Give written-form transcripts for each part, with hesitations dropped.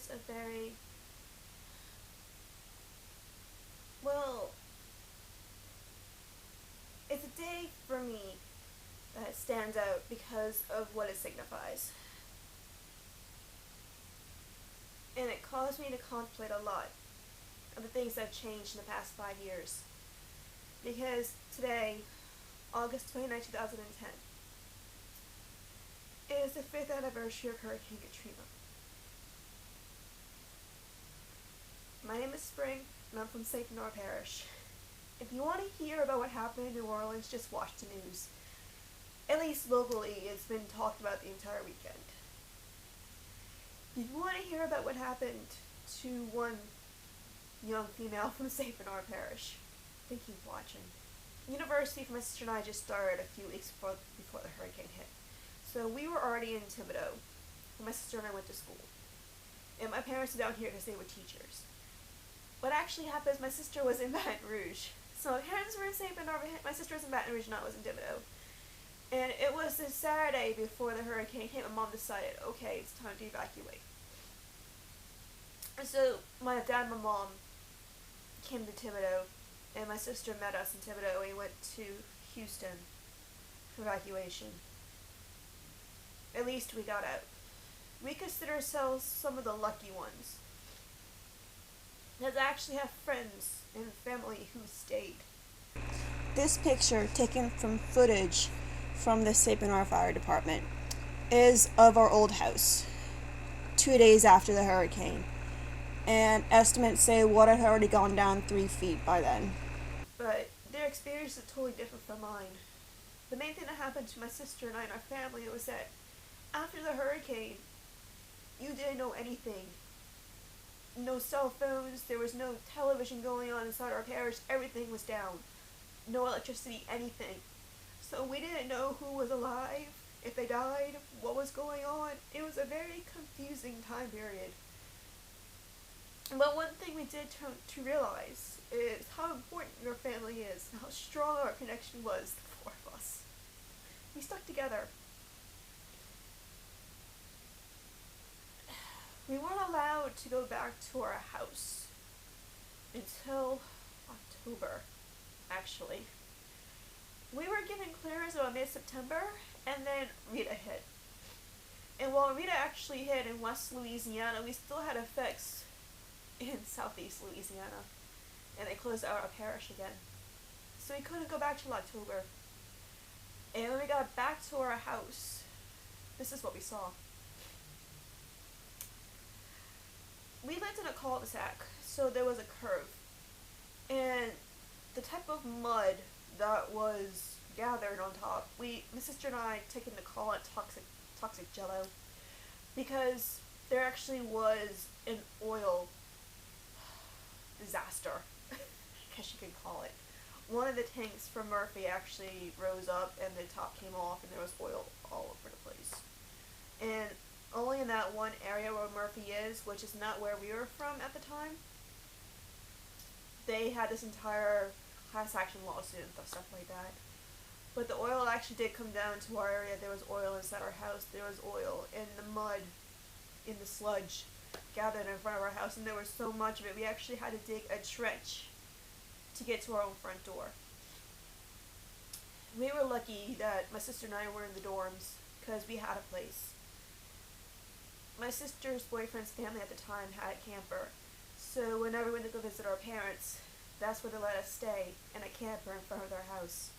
was a very, well, it's a day for me that stands out because of what it signifies. And it caused me to contemplate a lot of the things that have changed in the past 5 years. Because today, August 29, 2010, is the 5th anniversary of Hurricane Katrina. My name is Spring, and I'm from St. Bernard Parish. If you want to hear about what happened in New Orleans, just watch the news. At least locally, it's been talked about the entire weekend. If you want to hear about what happened to one young female from St. Bernard Parish, then keep watching. University for my sister and I just started a few weeks before the hurricane hit. So we were already in Thibodeau when my sister and I went to school. And my parents are down here because they were teachers. What actually happened is my sister was in Baton Rouge. So my parents were in St. Bernard, my sister was in Baton Rouge and I was in Thibodeau. And it was this Saturday before the hurricane hit, my mom decided, okay, it's time to evacuate. And so my dad and my mom came to Thibodeau, and my sister met us in Thibodeau, and we went to Houston for evacuation. At least we got out. We consider ourselves some of the lucky ones, because I actually have friends and family who stayed. This picture, taken from footage from the St. Bernard Fire Department, is of our old house 2 days after the hurricane, and estimates say water had already gone down 3 feet by then. But their experience is totally different from mine. The main thing that happened to my sister and I and our family was that after the hurricane, you didn't know anything. No cell phones, there was no television going on inside our parish, everything was down. No electricity, anything. So we didn't know who was alive, if they died, what was going on. It was a very confusing time period. But one thing we did to realize is how important your family is, and how strong our connection was, the four of us. We stuck together. We weren't allowed to go back to our house until October, actually. We were given clearance about mid-September, and then Rita hit. And while Rita actually hit in West Louisiana, we still had effects in Southeast Louisiana, and they closed out our parish again. So we couldn't go back till October. And when we got back to our house, this is what we saw. We lived in a cul-de-sac, so there was a curve. And the type of mud that was gathered on top, my sister and I taken to call it toxic jello, because there actually was an oil disaster, I guess you could call it. One of the tanks from Murphy actually rose up and the top came off and there was oil all over the place. And only in that one area where Murphy is, which is not where we were from at the time, they had this entire class action lawsuit and stuff like that. But the oil actually did come down to our area. There was oil inside our house. There was oil in the mud, in the sludge gathered in front of our house, and there was so much of it we actually had to dig a trench to get to our own front door. We were lucky that my sister and I were in the dorms because we had a place. My sister's boyfriend's family at the time had a camper, so whenever we went to go visit our parents, that's where they let us stay, in a camper in front of their house.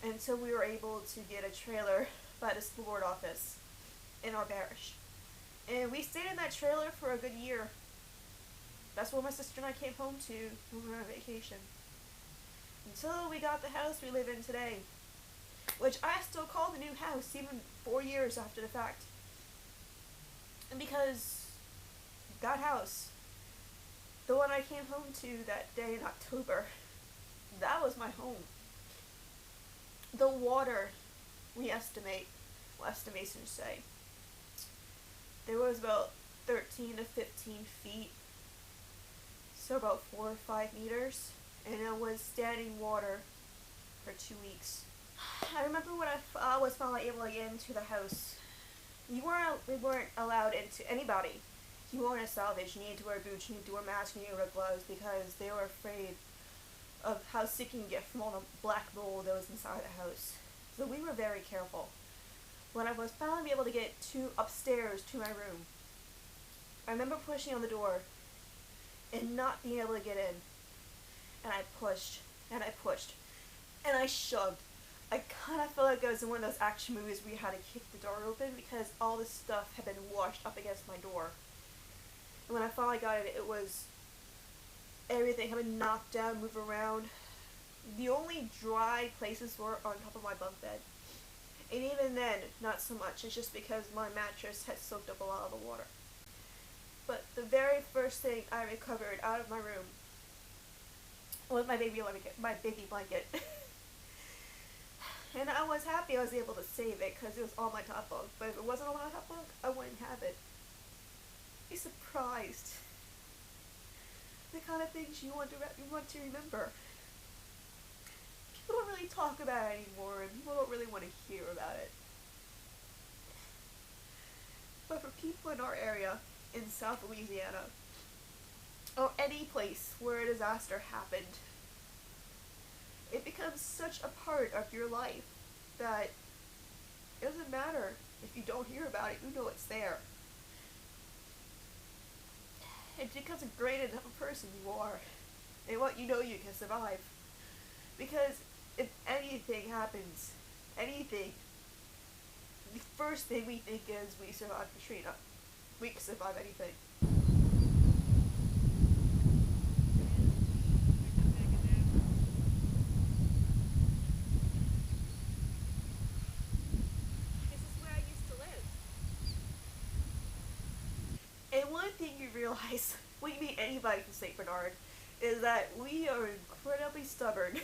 Until we were able to get a trailer by the school board office in our parish. And we stayed in that trailer for a good year. That's where my sister and I came home to when we were on vacation. Until we got the house we live in today, which I still call the new house even 4 years after the fact. And because that house, the one I came home to that day in October, that was my home. The water, we estimate, well, estimations say, there was about 13 to 15 feet, so about 4 or 5 meters, and it was standing water for 2 weeks. I remember when I was finally able to get into the house, we weren't allowed into, anybody you weren't a salvage, you needed to wear boots, you needed to wear masks, you needed to wear gloves, because they were afraid of how sick you can get from all the black mold that was inside the house. So we were very careful. When I was finally able to get upstairs to my room, I remember pushing on the door and not being able to get in. And I pushed, and I pushed, and I shoved. I kind of felt like I was in one of those action movies where you had to kick the door open because all this stuff had been washed up against my door. And when I finally got it, it was everything had been knocked down, moved around. The only dry places were on top of my bunk bed. And even then, not so much. It's just because my mattress had soaked up a lot of the water. But the very first thing I recovered out of my room was my baby blanket. And I was happy I was able to save it because it was on my top bunk. But if it wasn't on my top bunk, I wouldn't have it. Be surprised. The kind of things you want to remember. People don't really talk about it anymore, and people don't really want to hear about it. But for people in our area, in South Louisiana, or any place where a disaster happened, it becomes such a part of your life that it doesn't matter if you don't hear about it, you know it's there. It becomes ingrained in the person you are, and what you know you can survive. Because if anything happens, anything, the first thing we think is we survived Katrina. We can survive anything. This is where I used to live. And one thing you realize when you meet anybody from St. Bernard is that we are incredibly stubborn.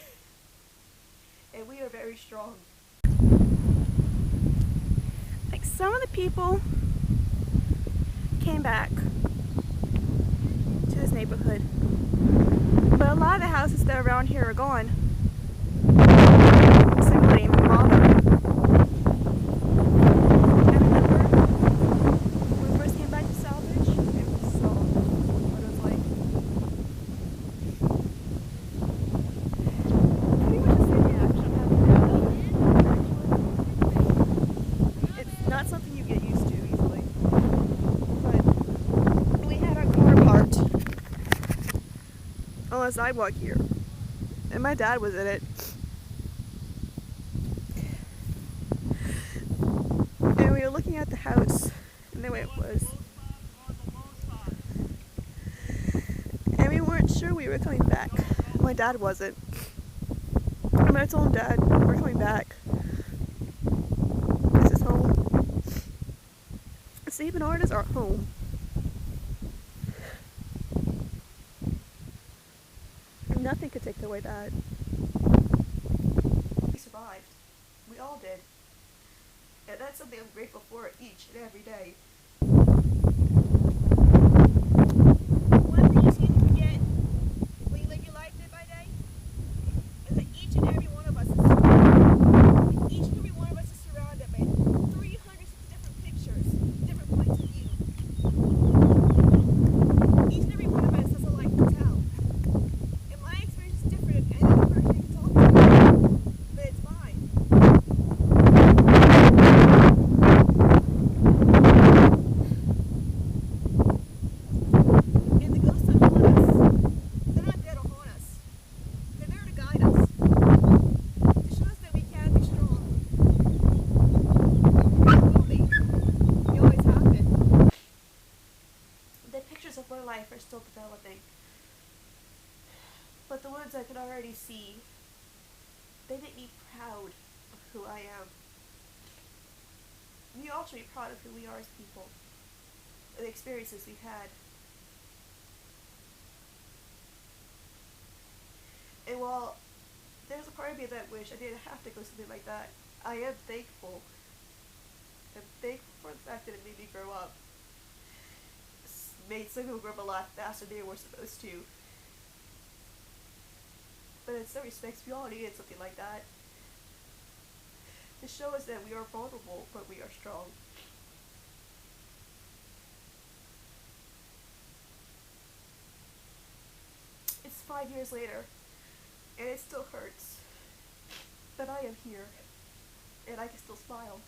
And we are very strong. Like, some of the people came back to this neighborhood, but a lot of the houses that are around here are gone. So I wouldn't even bother. I remember when we first came back to salvage, it was so what it was like. Pretty much the same reaction I'm having now. It's not something you get used to easily. But we had our car parked on the sidewalk here, and my dad was in it. And we were looking at the house and the way it was. And we weren't sure we were coming back. My dad wasn't. And I told him, Dad, we're coming back. This is home. St. Bernard is our home. Nothing could take away that. We survived. We all did. And that's something I'm grateful for each and every day. One thing you seem to forget when you live your life day by day is that each and every one of us is surrounded. Each and every one of us is surrounded by 360 different pictures, different points of view. Each and every one of us has a life to tell. And my experience is different than any other person you can talk to, but it's mine. And the ghosts that haunt us, they're not there to haunt us. They're there to guide us. To show us that we can be strong. We will be. We always have been. The pictures of my life are still developing. But the ones I can already see, they make me proud of who I am. We all should be proud of who we are as people, the experiences we've had. And while there's a part of me that wish I didn't have to go something like that, I am thankful. I'm thankful for the fact that it made me grow up. It's made some people grow up a lot faster than they were supposed to. But in some respects, we all needed something like that. To show us that we are vulnerable, but we are strong. It's 5 years later, and it still hurts. But I am here, and I can still smile.